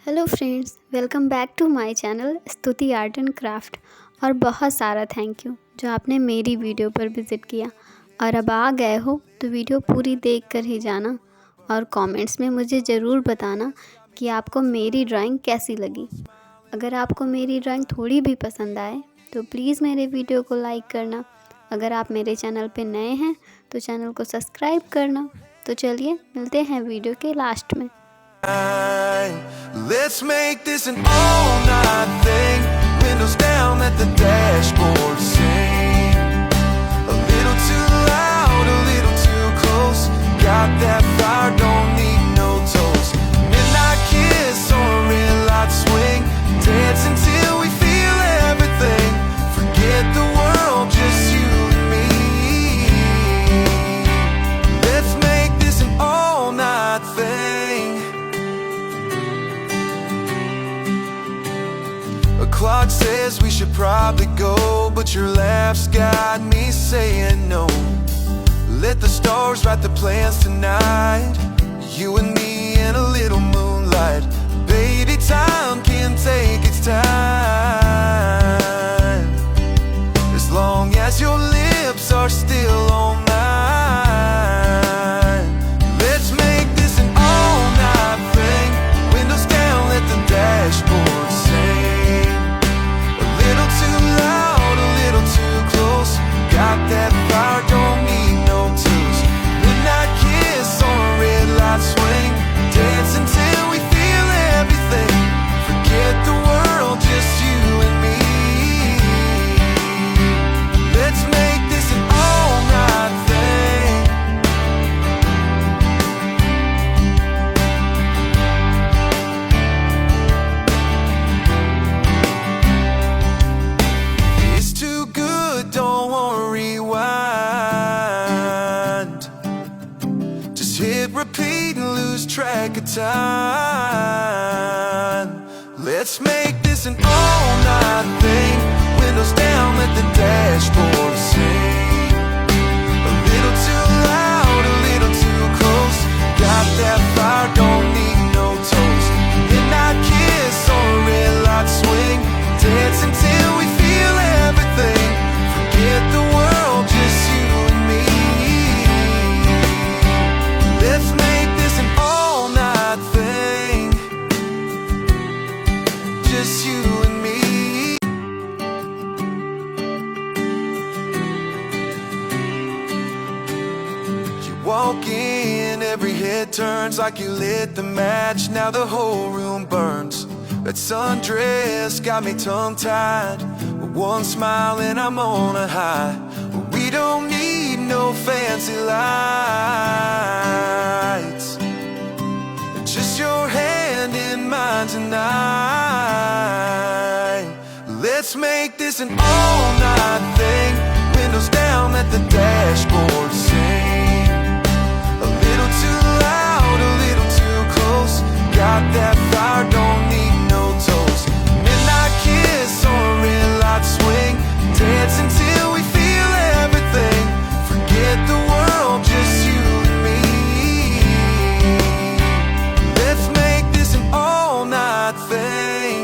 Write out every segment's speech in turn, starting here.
Hello friends, welcome back to my channel Stuti art and craft. और बहुत सारा thank you जो आपने मेरी वीडियो पर विज़िट किया। और अब आ गए हो तो वीडियो पूरी देख कर ही जाना और कमेंट्स में मुझे ज़रूर बताना कि आपको मेरी ड्राइंग कैसी लगी। अगर आपको मेरी ड्राइंग थोड़ी भी पसंद आए तो प्लीज़ मेरे वीडियो को लाइक करना। अगर आप मेरे चैनल पे नए हैं तो चैनल को सब्सक्राइब करना। तो चलिए मिलते हैं वीडियो के लास्ट में। Let's make this an all-night thing. Windows down, let the dashboard sing. A little too loud, a little too close. Got that fire, don't need no toast. Midnight kiss on a red light swing. Dance until we feel everything. Forget the world, just you and me. Let's make this an all-night thing. The clock says we should probably go, but your laugh's got me saying no. Let the stars write the plans tonight. You and me in a little moonlight. Baby, time can take its time. As long as your lips are still on mine. Let's make this an all-night thing. Windows down, let the dashboard sing. Too loud, a little too close. Got that fire, don't need no tools. Midnight kiss on a red light swing. Dance until we feel everything. Forget the world, just you and me. Let's make this an all-night thing. Too good, don't wanna rewind. Just hit repeat and lose track of time. Let's make this an all-night thing. Windows down, let the dashboard sing. A little too loud, a little too close. Got that fire, don't need no toast. Midnight kiss on a red light swing. Dance until we feel everything. Forget the world, just you and me. Let's make this an all-night thing. Just you and me. You walk in, every head turns like you lit the match. Now the whole room burns. That sundress got me tongue-tied. One smile and I'm on a high. We don't need no fancy lights. Just your hand in mine tonight. Let's make this an all-night thing. Windows down, let the dashboard sing. A little too loud, a little too close. Got that fire, don't need no toast. Midnight kiss on a red light swing. Dance until we feel everything. Forget the world, just you and me. Let's make this an all-night thing.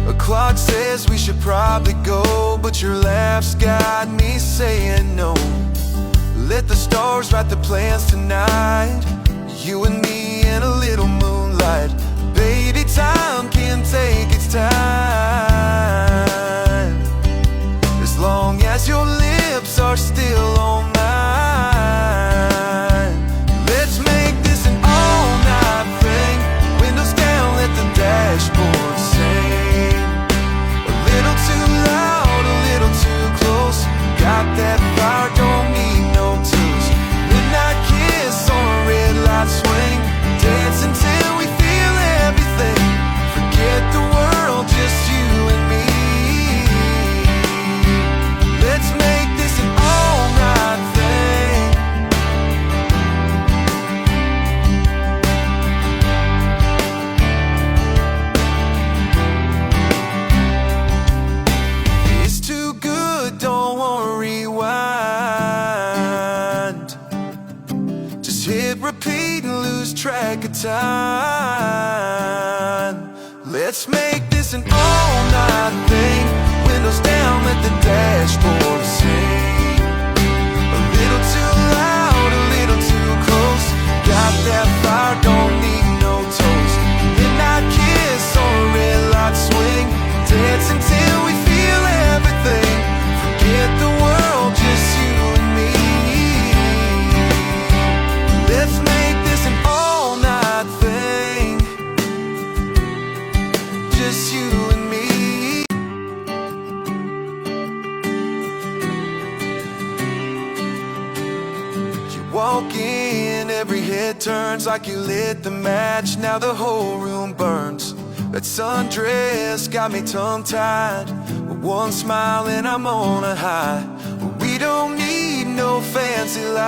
A clock says we should probably go, but your laugh's got me saying no. Let the stars write the plans tonight. You and me in a little moonlight. Baby, time can take its time. As long as your lips are still on mine. Let's make this an all-night thing. Windows down, let the dashboard sing. A little too loud, a little too close. Got that fire, don't need no tools. Midnight kiss on a red repeat and lose track of time. Let's make this an all-night thing. Windows down, let the dashboard sing. A little too loud, a little too close. Got that fire, don't need no toast. Midnight kiss on a red light swing. Dance until we feel everything. Forget the world, just you and me. Let's make this an all-night thing. Just you and me. You walk in, every head turns like you lit the match. Now the whole room burns. That sundress got me tongue-tied. One smile and I'm on a high. We don't need no fancy lights.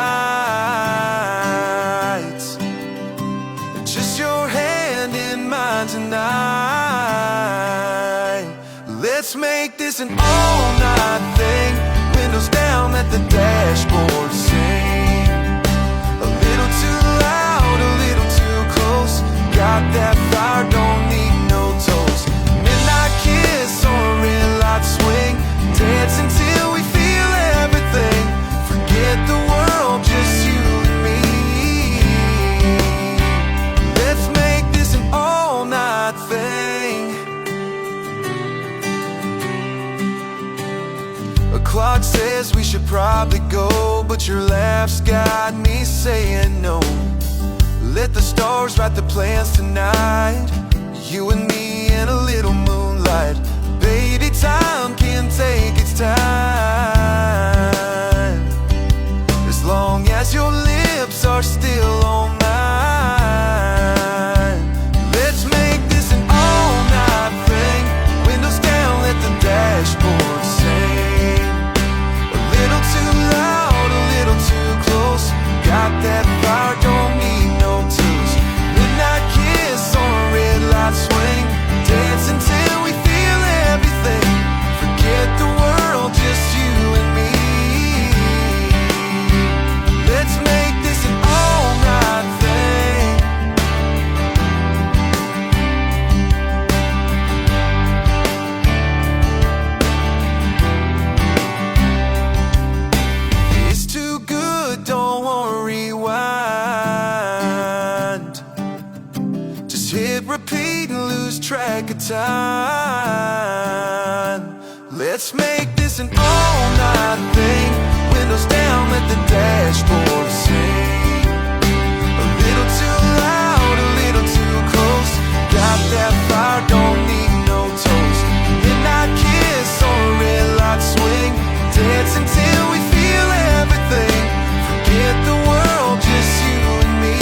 Just your hand in mine tonight. Let's make this an all-night thing. Windows down, let the dashboard sing. A little too loud, a little too close. Got that fire, don't need no toast. Midnight kiss on a red light swing. Dance until we feel everything. Forget the world, just you and me. Let's make this an all-night thing. A clock says we should probably go, but your laugh's got me saying no. Let the stars write the plans tonight. You and me in a little moonlight. Baby, time can take its time. As long as your lips are still on mine. Let's make this an all-night thing. Windows down, let the dashboard sing. A little too loud, a little too close. Got that fire, don't need no tools. Midnight kiss on a red light swing. Dance until we feel everything. Forget the world, just you and me. Let's make this an all-night thing. It's too good, don't wanna rewind. Just hit repeat and lose track of time. Let's make this an all-night thing. Windows down, let the dashboard sing. A little too loud, a little too close. Got that fire, don't need no toast. Midnight kiss on a red light swing. Dance until we feel everything. Forget the world, just you and me.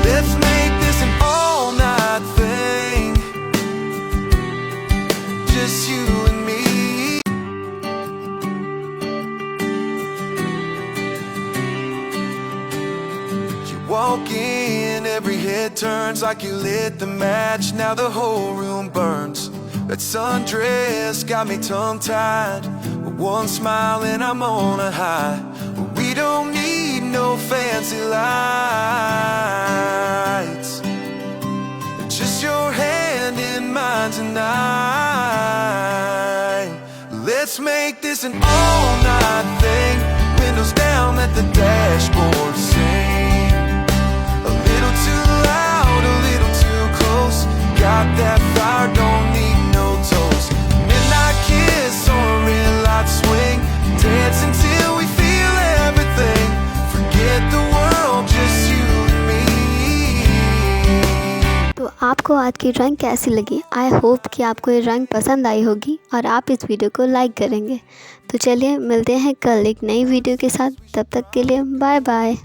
Let's make this an all-night thing. Just you and me. You walk in, every head turns like you lit the match. Now the whole room burns. That sundress got me tongue-tied. One smile and I'm on a high. We don't need no fancy lights. Just your hand in mine tonight. Let's make this an all-night thing. Windows down, let the dashboard sing. A little too loud, a little too close. Got that fire, don't need no toast. Midnight kiss on a red light swing. Dance until we feel everything. Forget the world, just you and me. तो आपको आज की drawing कैसी लगी? I hope कि आपको ये drawing पसंद आई होगी और आप इस वीडियो को लाइक करेंगे। तो चलिए मिलते हैं कल एक नई वीडियो के साथ। तब तक के लिए बाय बाय।